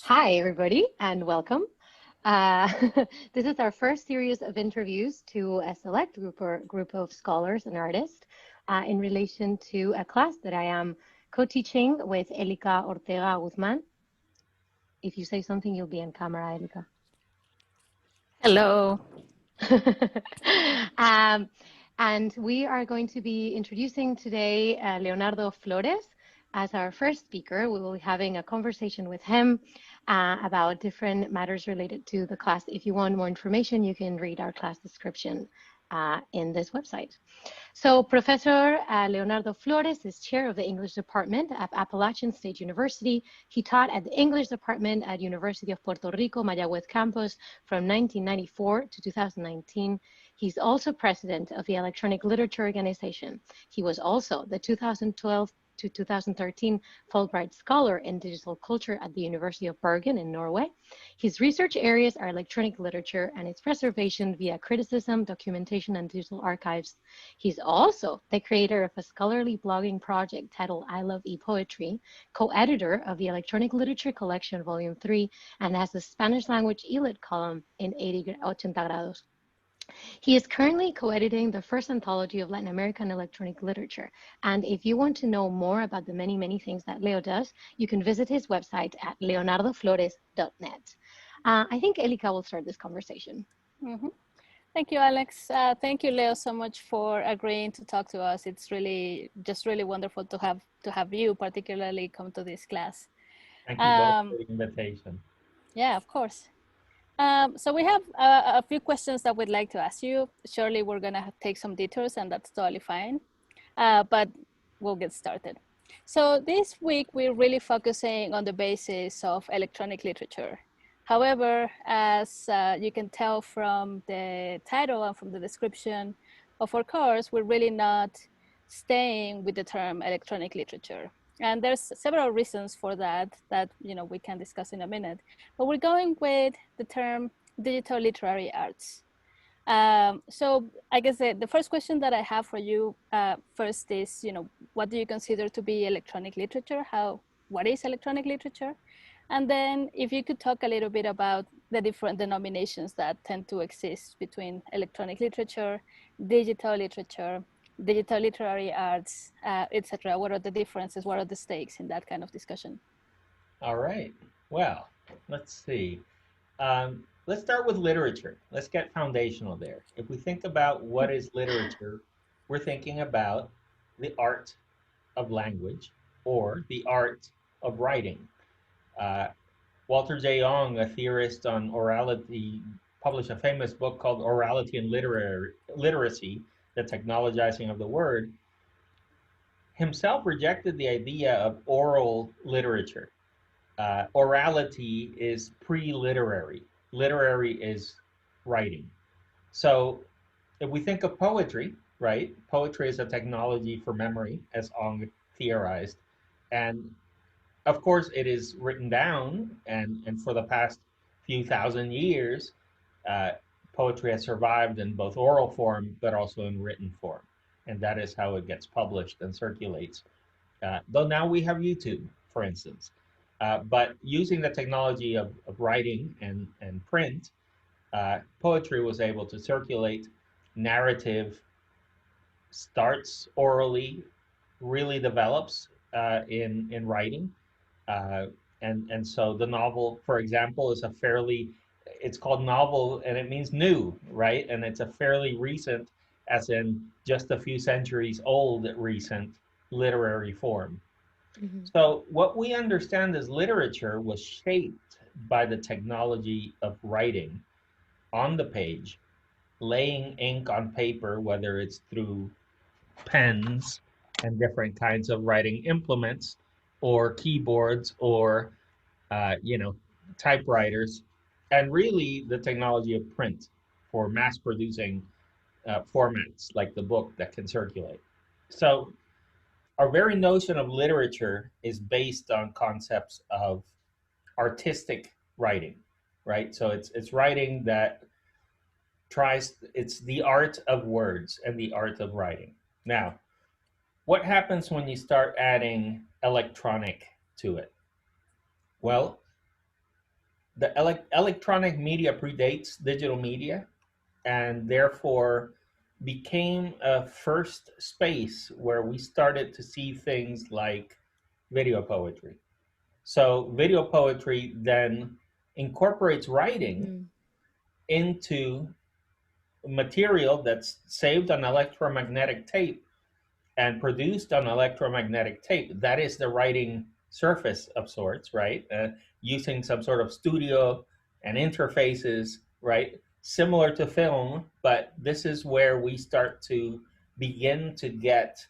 Hi, everybody, and welcome. This is our first series of interviews to a select group of scholars and artists in relation to a class that I am co-teaching with Elika Ortega Guzman. If you say something, you'll be on camera, Elika. Hello. And we are going to be introducing today Leonardo Flores as our first speaker. We will be having a conversation with him about different matters related to the class. If you want more information, you can read our class description in this website. So Professor Leonardo Flores is chair of the English department at Appalachian State University. He taught at the English department at University of Puerto Maiaguez campus from 1994 to 2019. He's also president of the Electronic Literature Organization. He was also the 2012 to 2013 Fulbright Scholar in Digital Culture at the University of Bergen in Norway. His research areas are electronic literature and its preservation via criticism, documentation, and digital archives. He's also the creator of a scholarly blogging project titled I Love E-Poetry, co-editor of the Electronic Literature Collection Volume 3, and has a Spanish language e-lit column in 80 grados. He is currently co-editing the first anthology of Latin American electronic literature. And if you want to know more about the many things that Leo does, you can visit his website at leonardoflores.net. I think Elika will start this conversation. Thank you, Alex. Thank you, Leo, so much for agreeing to talk to us. It's really wonderful to have you particularly come to this class. Thank you both for the invitation. Yeah, of course. So we have a few questions that we'd like to ask you. Surely we're going to take some detours, and that's totally fine. But we'll get started. So this week, we're really focusing on the basis of electronic literature. However, as you can tell from the title and from the description of our course, we're really not staying with the term electronic literature. And there's several reasons for that we can discuss in a minute. But we're going with the term digital literary arts. So I guess the first question that I have for you first is, what do you consider to be electronic literature? What is electronic literature? And then if you could talk a little bit about the different denominations that tend to exist between electronic literature, digital literary arts, etc. What are the differences? What are the stakes in that kind of discussion? All right. Well, let's see. Let's start with literature. Let's get foundational there. If we think about what is literature, we're thinking about the art of language or the art of writing. Walter J. Young, a theorist on orality, published a famous book called Orality and Literacy, the Technologizing of the Word. Himself rejected the idea of oral literature. Orality is pre-literary. Literary is writing. So if we think of poetry, right? Poetry is a technology for memory, as Ong theorized. And of course, it is written down, and for the past few thousand years, poetry has survived in both oral form, but also in written form. And that is how it gets published and circulates. Though now we have YouTube, for instance. But using the technology of writing and print, poetry was able to circulate. Narrative starts orally, really develops in writing. And so the novel, for example, is it's called novel, and it means new, right? And it's a fairly recent, as in just a few centuries old, recent literary form. Mm-hmm. So what we understand as literature was shaped by the technology of writing on the page, laying ink on paper, whether it's through pens and different kinds of writing implements, or keyboards, or typewriters, and really the technology of print for mass producing formats like the book that can circulate. So our very notion of literature is based on concepts of artistic writing, right? So it's writing that it's the art of words and the art of writing. Now, what happens when you start adding electronic to it? Well, the electronic media predates digital media, and therefore became a first space where we started to see things like video poetry. So video poetry then incorporates writing into material that's saved on electromagnetic tape and produced on electromagnetic tape. That is the writing surface of sorts, right? Using some sort of studio and interfaces, right? Similar to film, but this is where we start to begin to get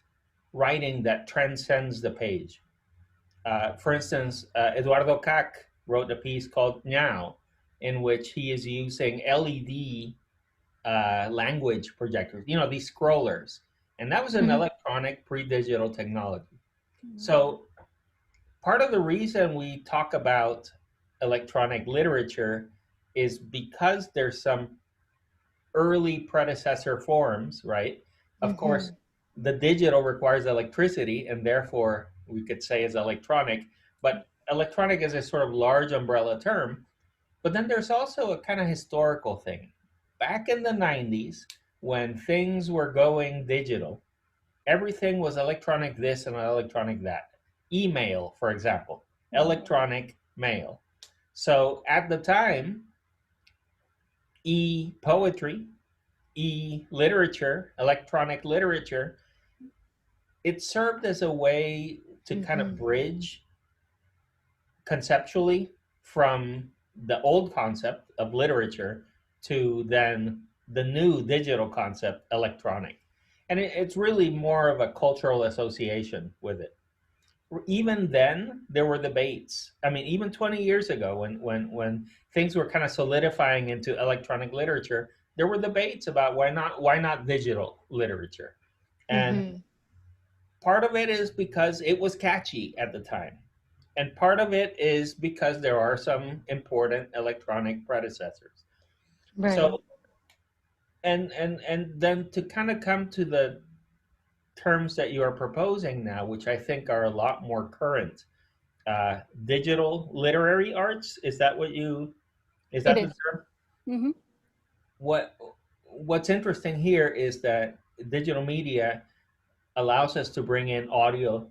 writing that transcends the page. For instance, Eduardo Kac wrote a piece called Now, in which he is using LED language projectors, you know, these scrollers. And that was an electronic pre-digital technology. So part of the reason we talk about electronic literature is because there's some early predecessor forms, right? Of course, the digital requires electricity, and therefore we could say is electronic, but electronic is a sort of large umbrella term. But then there's also a kind of historical thing. Back in the 90s, when things were going digital, everything was electronic this and electronic that. Email, for example, electronic mail. So at the time, e-poetry, e-literature, electronic literature, it served as a way to kind of bridge conceptually from the old concept of literature to then the new digital concept, electronic. And it's really more of a cultural association with it. Even then, there were debates. I mean, even 20 years ago, when things were kind of solidifying into electronic literature, there were debates about why not digital literature. And part of it is because it was catchy at the time. And part of it is because there are some important electronic predecessors. Right. So, and then to kind of come to the terms that you are proposing now, which I think are a lot more current, digital literary arts. Is that what you? Is that the term? What's interesting here is that digital media allows us to bring in audio,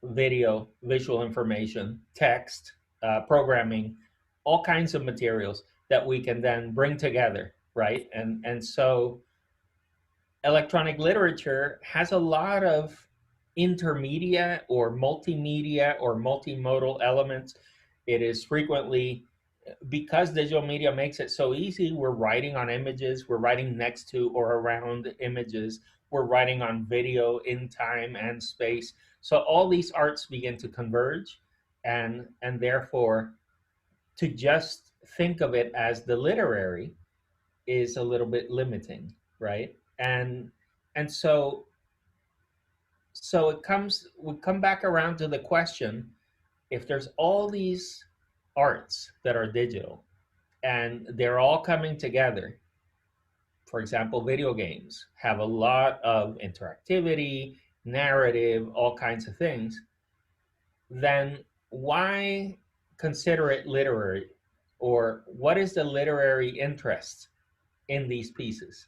video, visual information, text, programming, all kinds of materials that we can then bring together, right? And so electronic literature has a lot of intermedia or multimedia or multimodal elements. It is frequently, because digital media makes it so easy, we're writing on images, we're writing next to or around images, we're writing on video in time and space. So all these arts begin to converge, and therefore to just think of it as the literary is a little bit limiting, right? And so we come back around to the question, if there's all these arts that are digital and they're all coming together, for example, video games have a lot of interactivity, narrative, all kinds of things, then why consider it literary? Or what is the literary interest in these pieces,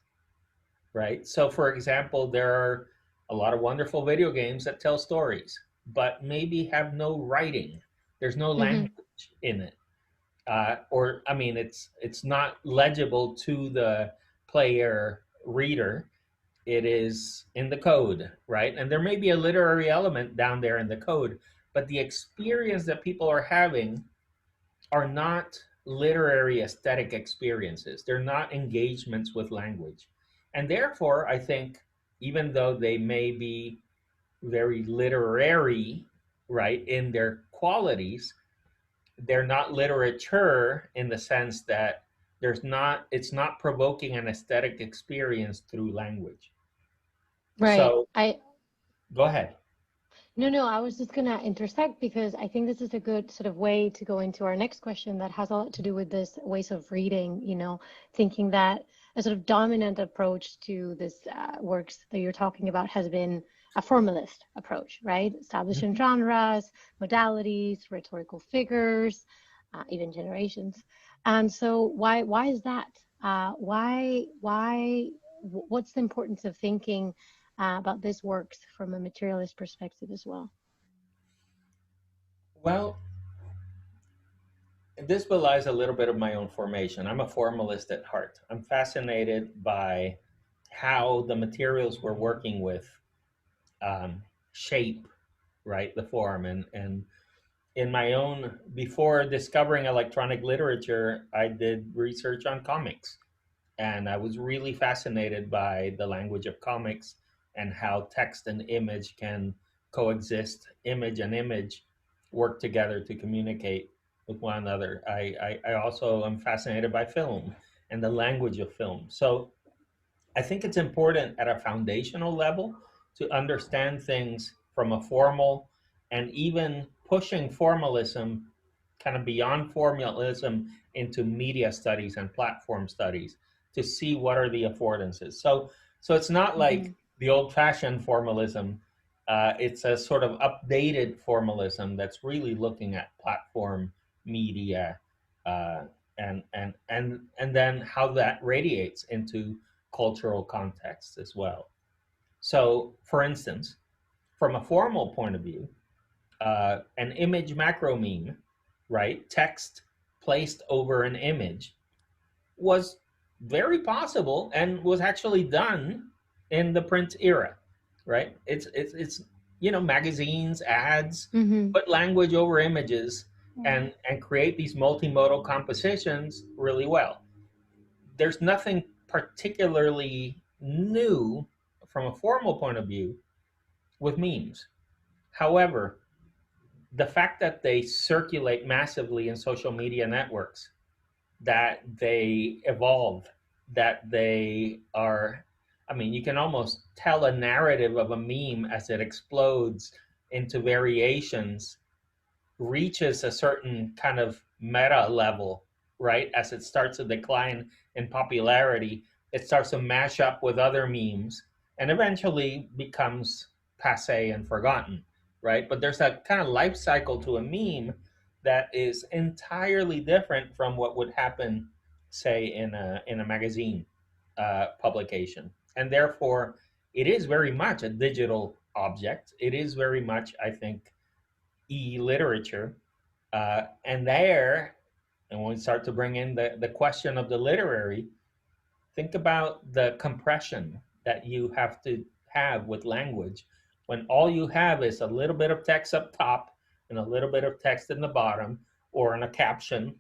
right? So for example, there are a lot of wonderful video games that tell stories, but maybe have no writing. There's no language in it. Or, I mean, it's not legible to the player reader. It is in the code, right? And there may be a literary element down there in the code, but the experience that people are having are not literary aesthetic experiences. They're not engagements with language. And therefore, I think, even though they may be very literary, right, in their qualities, they're not literature in the sense that it's not provoking an aesthetic experience through language. Right. So go ahead. No, I was just going to intersect because I think this is a good sort of way to go into our next question that has a lot to do with this ways of reading, you know, thinking that a sort of dominant approach to this works that you're talking about has been a formalist approach, right? Establishing genres, modalities, rhetorical figures, even generations. And so why is that? What's the importance of thinking about this works from a materialist perspective as well? Well, this belies a little bit of my own formation. I'm a formalist at heart. I'm fascinated by how the materials we're working with shape, right, the form. And in my own, before discovering electronic literature, I did research on comics. And I was really fascinated by the language of comics and how text and image can coexist, image and image work together to communicate with one another. I also am fascinated by film and the language of film. So I think it's important at a foundational level to understand things from a formal and even pushing formalism kind of beyond formalism into media studies and platform studies to see what are the affordances. So it's not like the old-fashioned formalism. It's a sort of updated formalism that's really looking at platform media and then how that radiates into cultural contexts as well. So, for instance, from a formal point of view, an image macro meme, right, text placed over an image, was very possible and was actually done in the print era, right? It's magazines, ads, put language over images and create these multimodal compositions really well. There's nothing particularly new from a formal point of view with memes. However, the fact that they circulate massively in social media networks, that they evolve, that they are, you can almost tell a narrative of a meme as it explodes into variations, reaches a certain kind of meta level, right? As it starts to decline in popularity, it starts to mash up with other memes and eventually becomes passé and forgotten, right? But there's a kind of life cycle to a meme that is entirely different from what would happen, say, in a magazine publication. And therefore, it is very much a digital object. It is very much, I think, e-literature. And when we start to bring in the question of the literary, think about the compression that you have to have with language when all you have is a little bit of text up top and a little bit of text in the bottom, or in a caption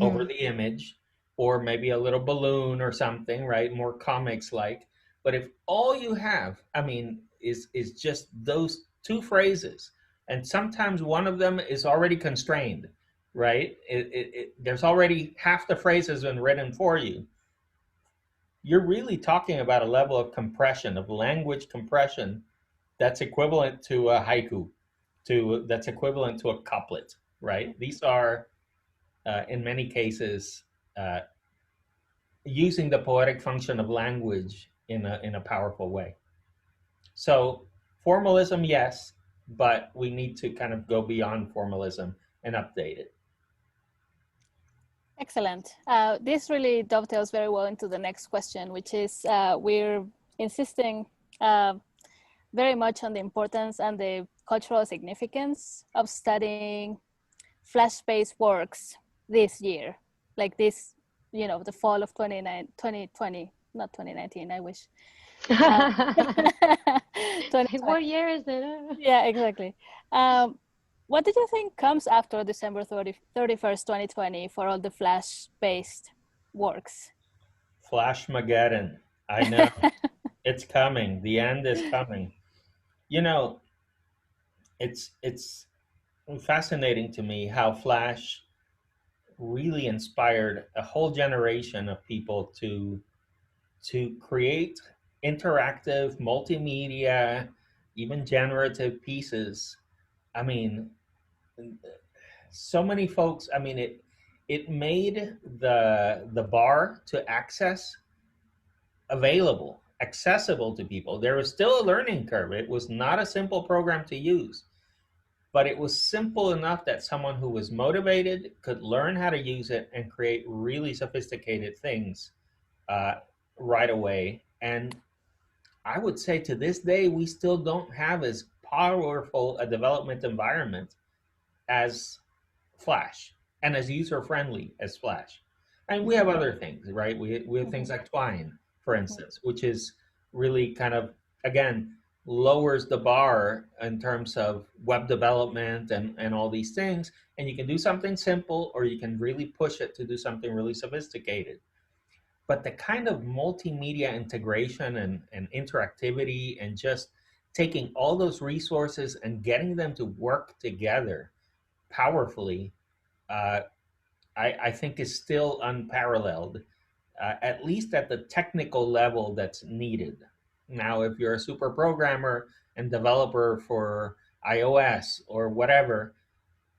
over the image, or maybe a little balloon or something, right? More comics like. But if all you have, is just those two phrases, and sometimes one of them is already constrained, right? There's already half the phrase has been written for you. You're really talking about a level of compression, of language compression, that's equivalent to a haiku, that's equivalent to a couplet, right? These are, in many cases, using the poetic function of language in a powerful way. So formalism, yes, but we need to kind of go beyond formalism and update it. Excellent. This really dovetails very well into the next question, which is we're insisting very much on the importance and the cultural significance of studying Flash-based works this year, like this, the fall of 2020, not 2019, I wish. What year is it? Yeah, exactly. What did you think comes after December 31st, 2020 for all the Flash-based works? Flashmageddon. I know. It's coming. The end is coming. It's fascinating to me how Flash really inspired a whole generation of people to create interactive, multimedia, even generative pieces. So many folks, it made the bar to access accessible to people. There was still a learning curve. It was not a simple program to use. but it was simple enough that someone who was motivated could learn how to use it and create really sophisticated things right away. And I would say to this day, we still don't have as powerful a development environment as Flash and as user-friendly as Flash. And we have other things, right? We have things like Twine, for instance, which is really kind of, again, lowers the bar in terms of web development and all these things. And you can do something simple, or you can really push it to do something really sophisticated. But the kind of multimedia integration and interactivity and just taking all those resources and getting them to work together powerfully, I think is still unparalleled, at least at the technical level that's needed. Now, if you're a super programmer and developer for iOS or whatever,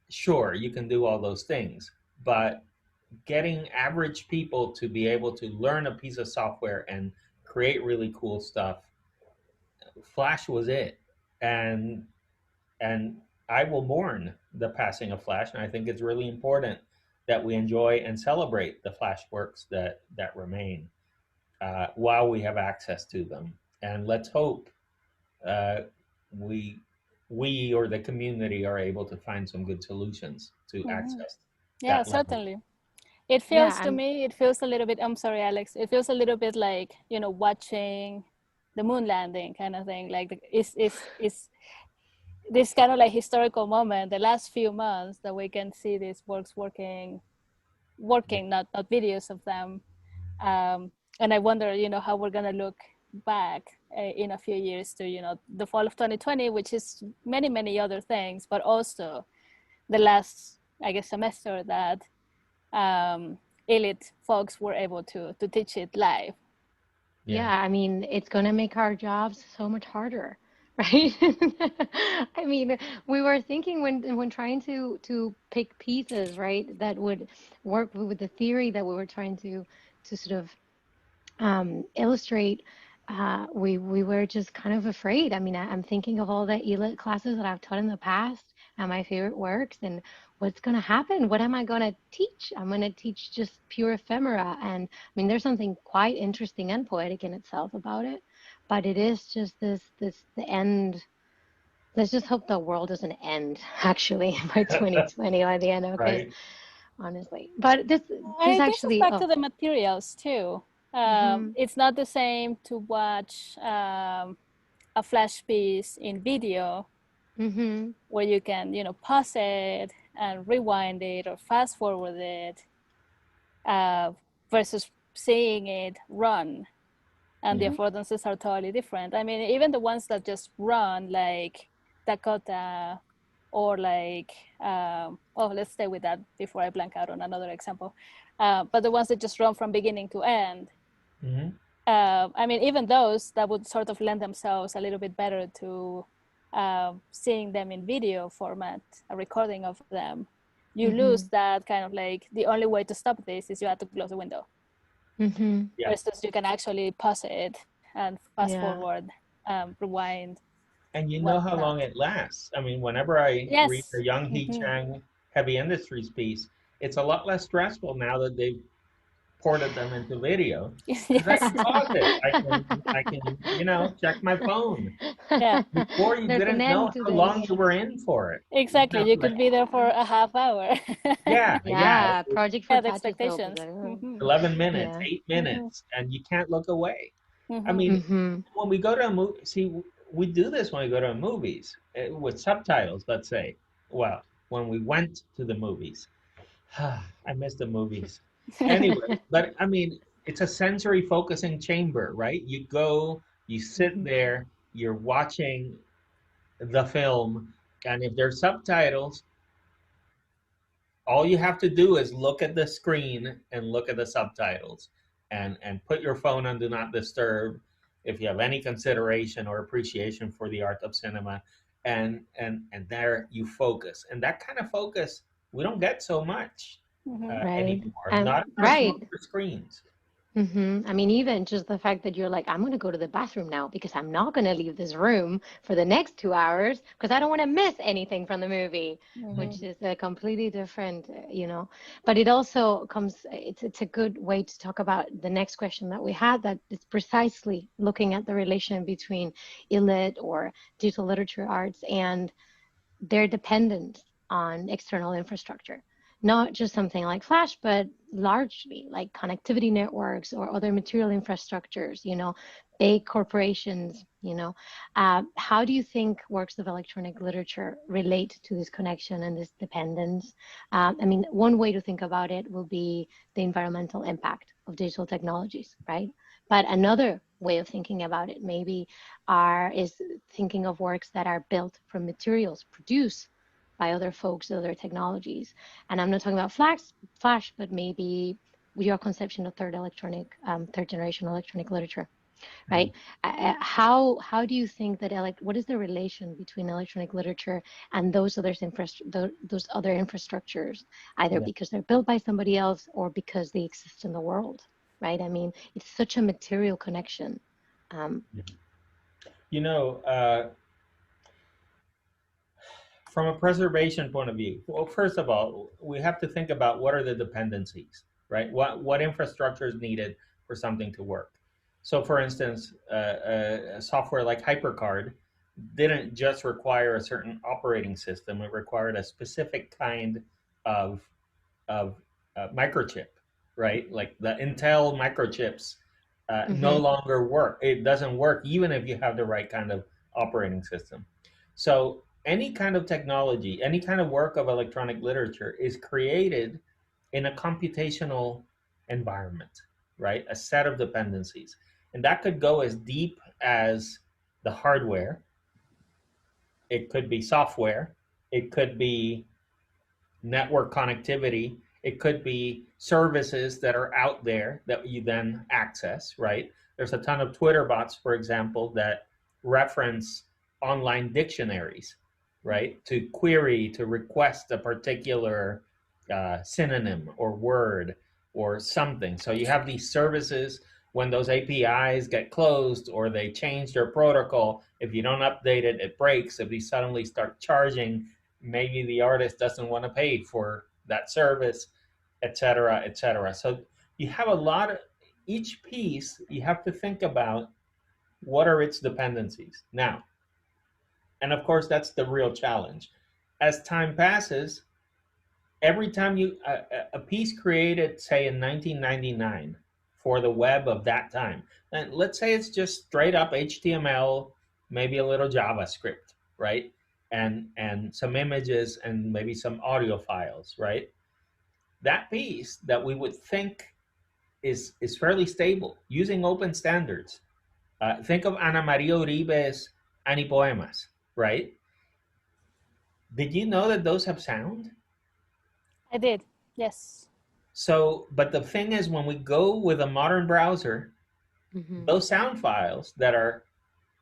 sure, you can do all those things. But getting average people to be able to learn a piece of software and create really cool stuff, Flash was it. And I will mourn the passing of Flash, and I think it's really important that we enjoy and celebrate the Flash works that remain while we have access to them. And let's hope we or the community are able to find some good solutions to access. Yeah, certainly. It feels to me, it feels a little bit, I'm sorry, Alex, it feels a little bit like, you know, watching the moon landing kind of thing. Like it's this kind of like historical moment, the last few months, that we can see these works working, not videos of them. And I wonder, you know, how we're going to look back in a few years to, you know, the fall of 2020, which is many, many other things, but also the last, I guess, semester that elite folks were able to teach it live. Yeah, I mean, it's going to make our jobs so much harder, right? I mean, we were thinking when trying to pick pieces, right, that would work with the theory that we were trying to sort of illustrate, we were just kind of afraid. I mean, I'm thinking of all the ELIT classes that I've taught in the past and my favorite works, and what's going to happen? What am I going to teach? I'm going to teach just pure ephemera. And I mean, there's something quite interesting and poetic in itself about it, but it is just the end. Let's just hope the world doesn't end actually by 2020 or the end. Okay. Right. Honestly, but this actually back to the materials too. It's not the same to watch a Flash piece in video where you can, you know, pause it and rewind it or fast forward it versus seeing it run, and the affordances are totally different. I mean, even the ones that just run, like Dakota, or like, let's stay with that before I blank out on another example. But the ones that just run from beginning to end, I mean, even those that would sort of lend themselves a little bit better to seeing them in video format, a recording of them, you lose that kind of like, the only way to stop this is you have to close the window. Versus you can actually pause it and fast forward, rewind. And you know how long it lasts. I mean, whenever I read a Young Hee Chang Heavy Industries piece, it's a lot less stressful now that they've ported them into video. I can pause it. I can, you know, check my phone. Yeah. Before you didn't know how long you were in for it. Exactly. You could be there for a half hour. Yeah. Project for expectations. 11 minutes, 8 minutes, and you can't look away. I mean, when we go to a movie, we do this when we go to movies with subtitles, let's say. Well, when we went to the movies. I miss the movies. Anyway, but I mean, it's a sensory focusing chamber, right? You go, you sit there, you're watching the film, and if there's subtitles, all you have to do is look at the screen and look at the subtitles, and put your phone on Do Not Disturb if you have any consideration or appreciation for the art of cinema, and there you focus. And that kind of focus, we don't get so much anymore. Not for screens. I mean, even just the fact that you're like, I'm going to go to the bathroom now because I'm not going to leave this room for the next 2 hours because I don't want to miss anything from the movie, which is a completely different, but it also comes, it's a good way to talk about the next question that we had, that it's precisely looking at the relation between ILIT or digital literature arts and their dependence on external infrastructure. Not just something like Flash, but largely like connectivity networks or other material infrastructures, big corporations, How do you think works of electronic literature relate to this connection and this dependence? I mean, one way to think about it will be the environmental impact of digital technologies, right? But another way of thinking about it maybe is thinking of works that are built from materials produced by other folks, other technologies. And I'm not talking about Flash, but maybe your conception of third generation electronic literature, right? How do you think that what is the relation between electronic literature and those other infrastructures, either because they're built by somebody else or because they exist in the world, right? I mean, it's such a material connection. From a preservation point of view, well, first of all, we have to think about what are the dependencies, right? What infrastructure is needed for something to work. So, for instance, a software like HyperCard didn't just require a certain operating system; it required a specific kind of microchip, right? Like the Intel microchips no longer work. It doesn't work even if you have the right kind of operating system. So any kind of technology, any kind of work of electronic literature is created in a computational environment, right? A set of dependencies. And that could go as deep as the hardware. It could be software. It could be network connectivity. It could be services that are out there that you then access, right? There's a ton of Twitter bots, for example, that reference online dictionaries, right? To query, to request a particular synonym or word or something. So you have these services. When those APIs get closed or they change their protocol, if you don't update it, it breaks. If you suddenly start charging, maybe the artist doesn't want to pay for that service, et cetera, et cetera. So you have a lot of, each piece, you have to think about what are its dependencies. Now, and of course, that's the real challenge. As time passes, every time a piece created, say in 1999 for the web of that time, and let's say it's just straight up HTML, maybe a little JavaScript, right? And some images and maybe some audio files, right? That piece that we would think is fairly stable using open standards. Think of Ana Maria Uribe's Anipoemas, right? Did you know that those have sound? I did, yes. So, but the thing is, when we go with a modern browser, those sound files that are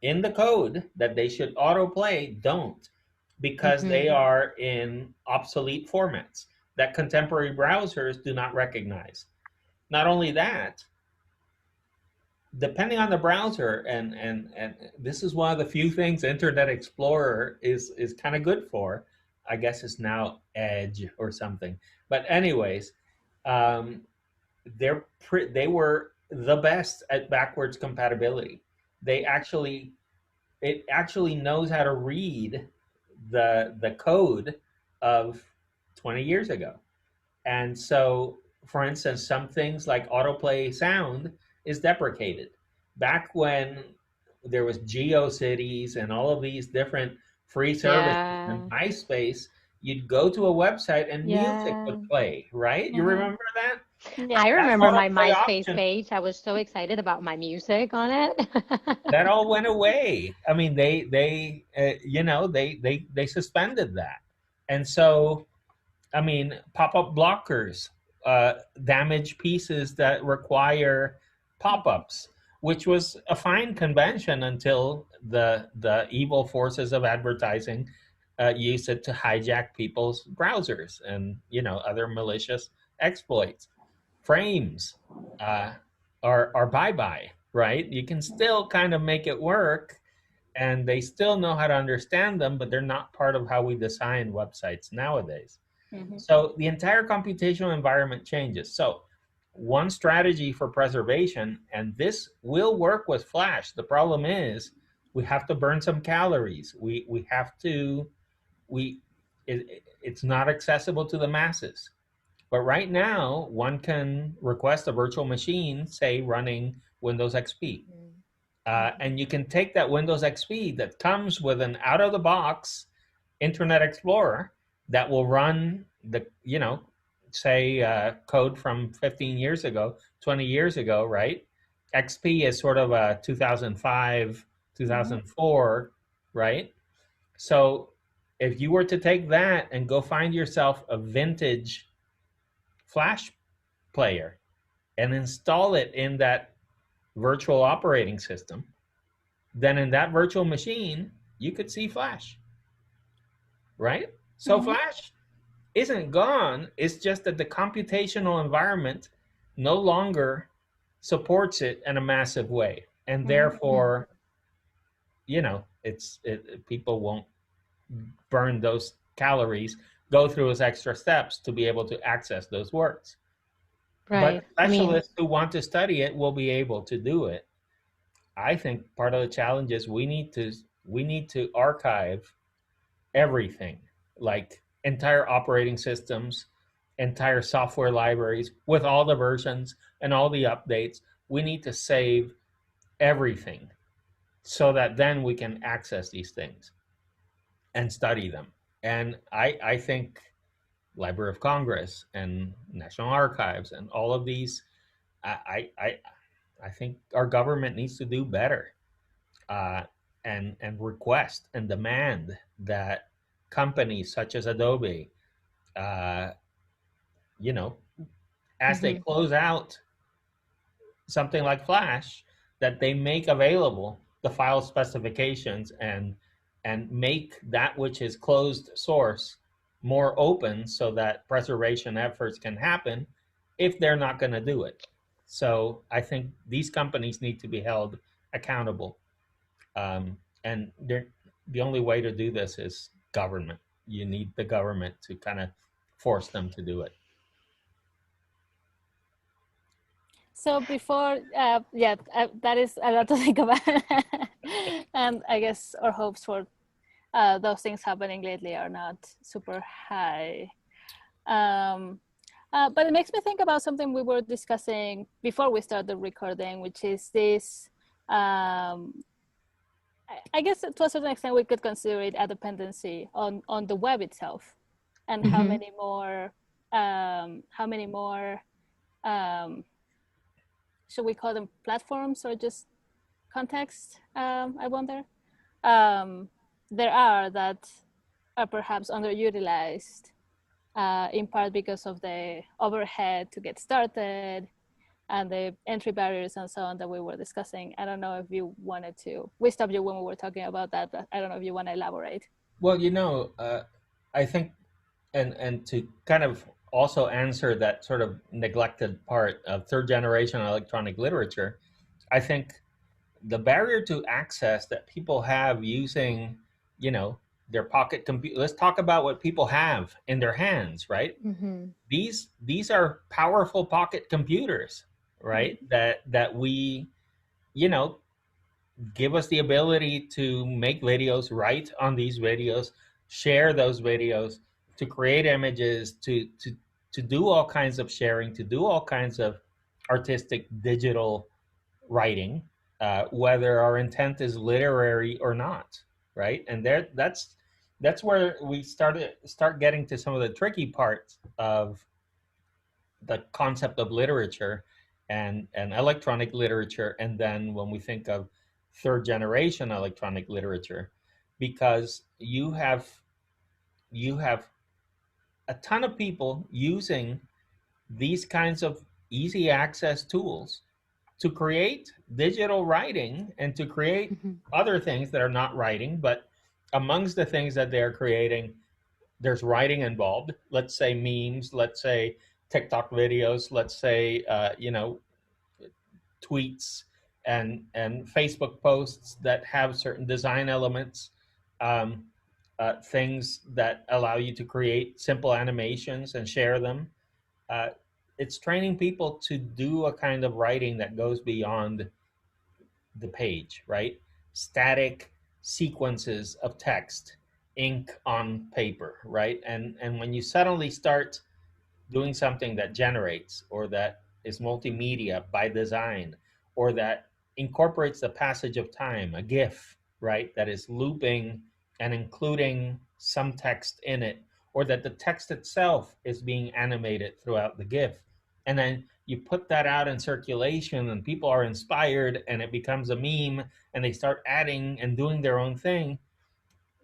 in the code that they should autoplay don't, because they are in obsolete formats that contemporary browsers do not recognize. Not only that, depending on the browser, and this is one of the few things Internet Explorer is kind of good for. I guess it's now Edge or something. But anyways, they were the best at backwards compatibility. It actually knows how to read the code of 20 years ago. And so, for instance, some things like autoplay sound is deprecated. Back when there was GeoCities and all of these different free services and MySpace, you'd go to a website and music would play, right? You remember that? Yeah. I remember my MySpace page. I was so excited about my music on it. That all went away. I mean, they suspended that. And so, I mean, pop-up blockers damage pieces that require pop-ups, which was a fine convention until the evil forces of advertising used it to hijack people's browsers and other malicious exploits. Frames. are bye-bye, right? You can still kind of make it work, and they still know how to understand them, but they're not part of how we design websites nowadays. Mm-hmm. So the entire computational environment changes. So one strategy for preservation, and this will work with Flash. The problem is we have to burn some calories. We have to, it's not accessible to the masses. But right now, one can request a virtual machine, say running Windows XP. And you can take that Windows XP that comes with an out-of-the-box Internet Explorer that will run the, say code from 15 years ago, 20 years ago, right? XP is sort of a 2005, 2004, right? So if you were to take that and go find yourself a vintage Flash player and install it in that virtual operating system, then in that virtual machine, you could see Flash, right? So Flash isn't gone. It's just that the computational environment no longer supports it in a massive way. And therefore, people won't burn those calories, go through those extra steps to be able to access those works. Right. But specialists who want to study it will be able to do it. I think part of the challenge is we need to archive everything, like entire operating systems, entire software libraries with all the versions and all the updates. We need to save everything so that then we can access these things and study them. And I think Library of Congress and National Archives and all of these, I think our government needs to do better, and request and demand that companies such as Adobe, as they close out something like Flash, that they make available the file specifications and make that which is closed source more open so that preservation efforts can happen if they're not going to do it. So I think these companies need to be held accountable. And the only way to do this is government. You need the government to kind of force them to do it. So before, that is a lot to think about. And I guess our hopes for those things happening lately are not super high. But it makes me think about something we were discussing before we started recording, which is this, I guess to a certain extent we could consider it a dependency on the web itself, and how many more should we call them platforms or just context, I wonder, there are that are perhaps underutilized, in part because of the overhead to get started and the entry barriers and so on that we were discussing. I don't know if you wanted to, we stopped you when we were talking about that, but I don't know if you want to elaborate. Well, I think, and to kind of also answer that sort of neglected part of third generation electronic literature, I think the barrier to access that people have using, their pocket computer. Let's talk about what people have in their hands, right? These are powerful pocket computers, right? That we, give us the ability to make videos, write on these videos, share those videos, to create images, to do all kinds of sharing, to do all kinds of artistic digital writing, whether our intent is literary or not, right? And that's where we start getting to some of the tricky parts of the concept of literature and electronic literature, and then when we think of third generation electronic literature, because you have a ton of people using these kinds of easy access tools to create digital writing and to create other things that are not writing, but amongst the things that they're creating, there's writing involved. Let's say memes, let's say TikTok videos, let's say, tweets and Facebook posts that have certain design elements, things that allow you to create simple animations and share them. It's training people to do a kind of writing that goes beyond the page, right? Static sequences of text, ink on paper, right? And when you suddenly start doing something that generates, or that is multimedia by design, or that incorporates the passage of time, a GIF, right, that is looping and including some text in it, or that the text itself is being animated throughout the GIF, and then you put that out in circulation and people are inspired and it becomes a meme and they start adding and doing their own thing.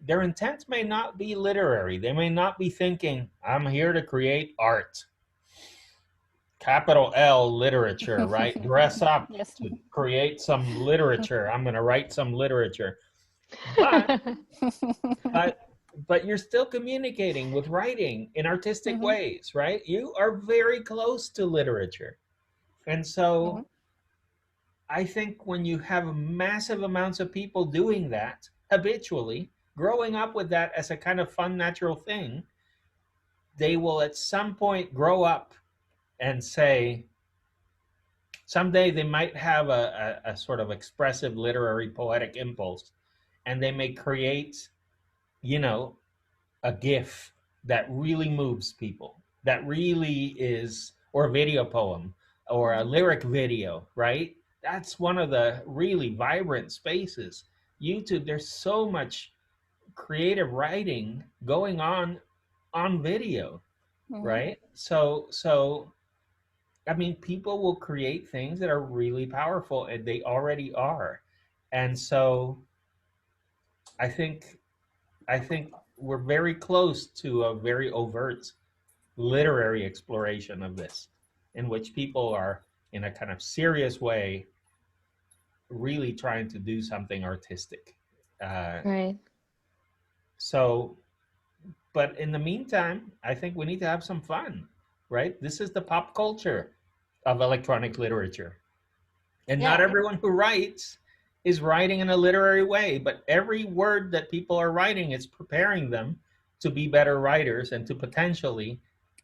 Their intent may not be literary. They may not be thinking, I'm here to create art. Capital L, literature, right? Dress up Yes. to create some literature. I'm going to write some literature. But you're still communicating with writing in artistic ways, right? You are very close to literature. And so I think when you have massive amounts of people doing that habitually, growing up with that as a kind of fun, natural thing, they will at some point grow up and say, someday they might have a sort of expressive literary poetic impulse, and they may create, you know, a GIF that really moves people, that really is, or a video poem, or a lyric video, right? That's one of the really vibrant spaces. YouTube, there's so much creative writing going on video, right? So I mean, people will create things that are really powerful, and they already are. And so I think we're very close to a very overt literary exploration of this, in which people are, in a kind of serious way, really trying to do something artistic. Right. So, but in the meantime, I think we need to have some fun, right? This is the pop culture of electronic literature. And not everyone who writes is writing in a literary way, but every word that people are writing is preparing them to be better writers and to potentially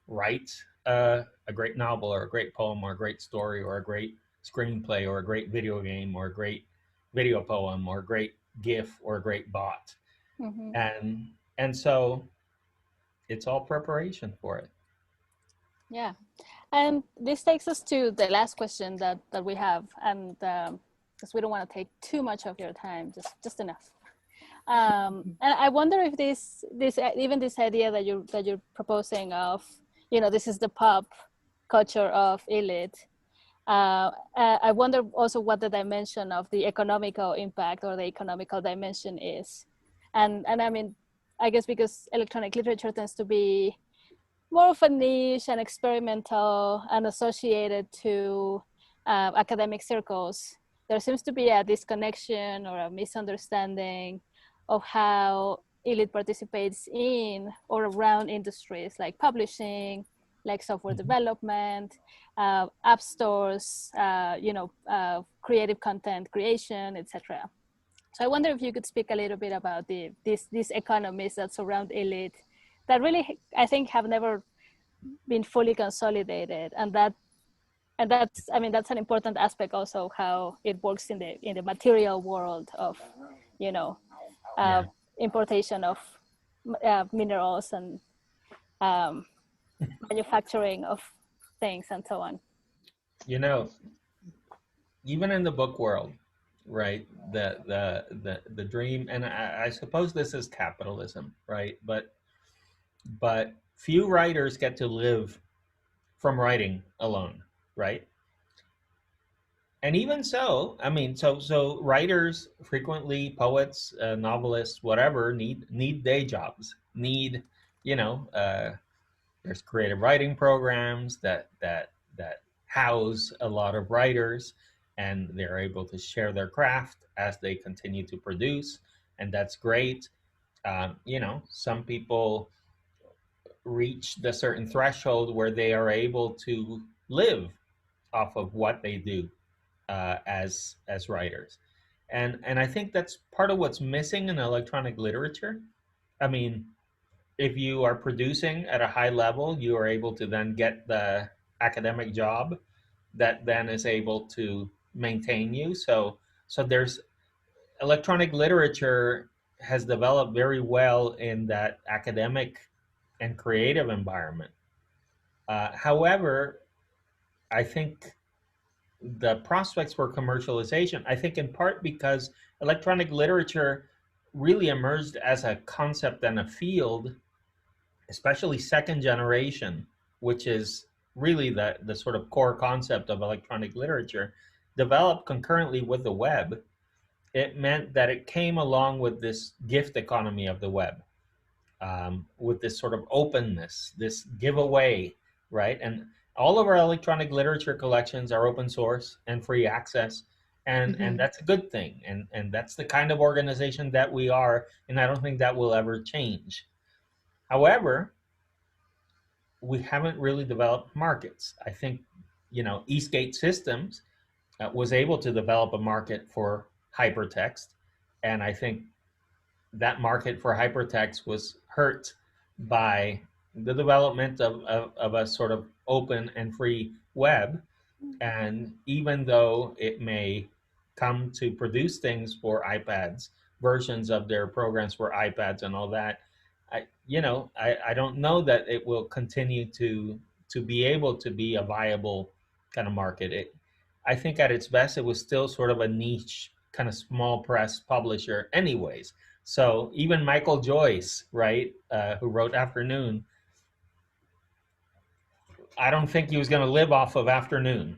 write a great novel or a great poem or a great story or a great screenplay or a great video game or a great video poem or a great GIF or a great bot. And so it's all preparation for it. Yeah. And this takes us to the last question that we have, and because we don't want to take too much of your time, just enough. And I wonder if this even this idea that you're proposing of, you know, this is the pop culture of elite. I wonder also what the dimension of the economical impact or the economical dimension is, and I mean, I guess because electronic literature tends to be more of a niche and experimental and associated to academic circles, there seems to be a disconnection or a misunderstanding of how elite participates in or around industries like publishing, like software development, app stores, creative content creation, etc. So I wonder if you could speak a little bit about these economies that surround elite, that really, I think, have never been fully consolidated, and that's I mean, that's an important aspect also, how it works in the material world of, you know, importation of minerals and manufacturing of things and so on. You know, even in the book world, right? The dream, and I suppose this is capitalism, right? But few writers get to live from writing alone, right? And even so, I mean, so writers frequently, poets, novelists, whatever, need day jobs. Need, you know, there's creative writing programs that house a lot of writers, and they're able to share their craft as they continue to produce, and that's great. You know, some people reach the certain threshold where they are able to live off of what they do, as writers. And I think that's part of what's missing in electronic literature. I mean, if you are producing at a high level, you are able to then get the academic job that then is able to maintain you. So there's electronic literature has developed very well in that academic and creative environment. However, I think the prospects for commercialization, I think in part because electronic literature really emerged as a concept and a field, especially second generation, which is really the sort of core concept of electronic literature, developed concurrently with the web. It meant that it came along with this gift economy of the web, with this sort of openness, this giveaway, right? And all of our electronic literature collections are open source and free access, and that's a good thing. And that's the kind of organization that we are, and I don't think that will ever change. However, we haven't really developed markets. I think, Eastgate Systems was able to develop a market for hypertext, and I think that market for hypertext was hurt by the development of a sort of open and free web. And even though it may come to produce things for iPads, versions of their programs for iPads and all that, I don't know that it will continue to be able to be a viable kind of market. I think at its best, it was still sort of a niche kind of small press publisher anyways. So even Michael Joyce, right, who wrote Afternoon, I don't think he was going to live off of Afternoon,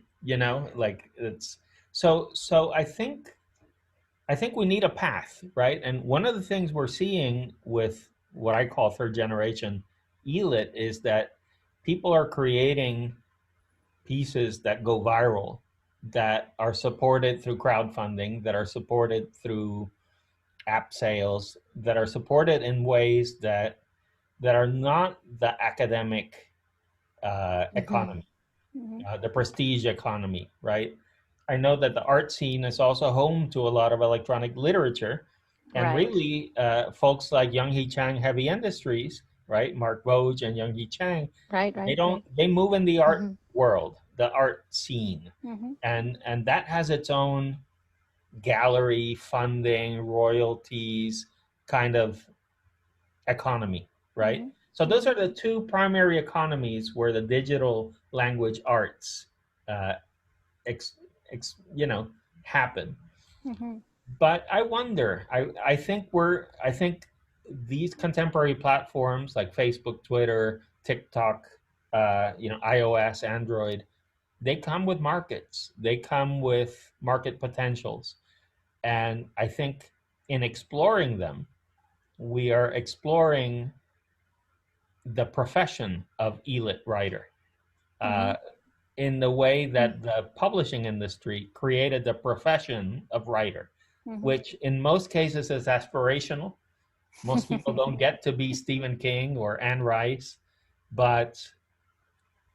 like it's so I think we need a path, right? And one of the things we're seeing with what I call third generation ELIT is that people are creating pieces that go viral, that are supported through crowdfunding, that are supported through app sales, that are supported in ways that are not the academic economy, the prestige economy, right? I know that the art scene is also home to a lot of electronic literature, and really folks like Young-Hee Chang Heavy Industries, right? Mark Voge and Young-Hee Chang, they move in the art world, the art scene, and that has its own gallery funding, royalties kind of economy, right? So those are the two primary economies where the digital language arts happen. But I wonder, I think these contemporary platforms like Facebook, Twitter, TikTok, iOS, Android, they come with markets. They come with market potentials. And I think in exploring them, we are exploring the profession of ELIT writer in the way that the publishing industry created the profession of writer, which in most cases is aspirational. Most people don't get to be Stephen King or Anne Rice, but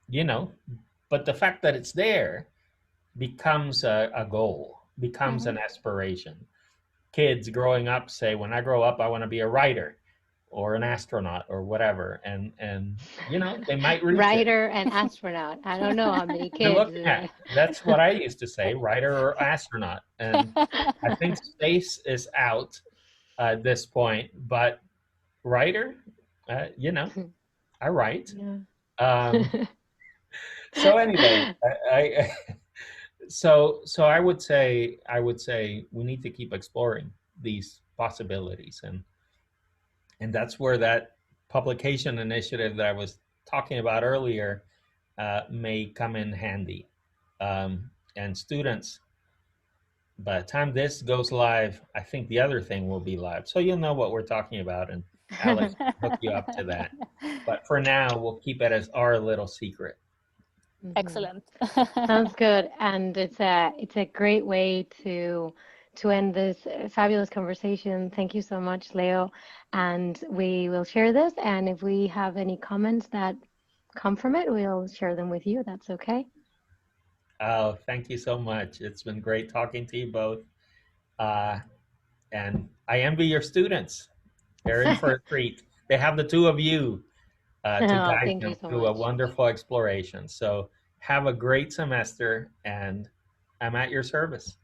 the fact that it's there becomes a goal, becomes an aspiration. Kids growing up say, when I grow up, I want to be a writer or an astronaut or whatever. And they might reach writer and astronaut. I don't know how many kids. That's what I used to say, writer or astronaut. And I think space is out at this point, but writer, I write. So anyway, So I would say we need to keep exploring these possibilities, and that's where that publication initiative that I was talking about earlier may come in handy. And students, by the time this goes live, I think the other thing will be live, so you'll know what we're talking about, and Alex will hook you up to that. But for now, we'll keep it as our little secret. Excellent. Sounds good, and it's a great way to end this fabulous conversation. Thank you so much, Leo, and we will share this, and if we have any comments that come from it, we'll share them with you. That's okay. Oh, thank you so much. It's been great talking to you both. And I envy your students. They're in for a treat. They have the two of you to Oh, guide thank you them so through a much. wonderful exploration. So have a great semester, and I'm at your service.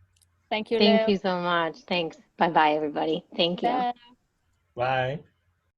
Thank you, Thank Leo. you so much. Thanks. Bye-bye, everybody. Thank you. Bye. Bye.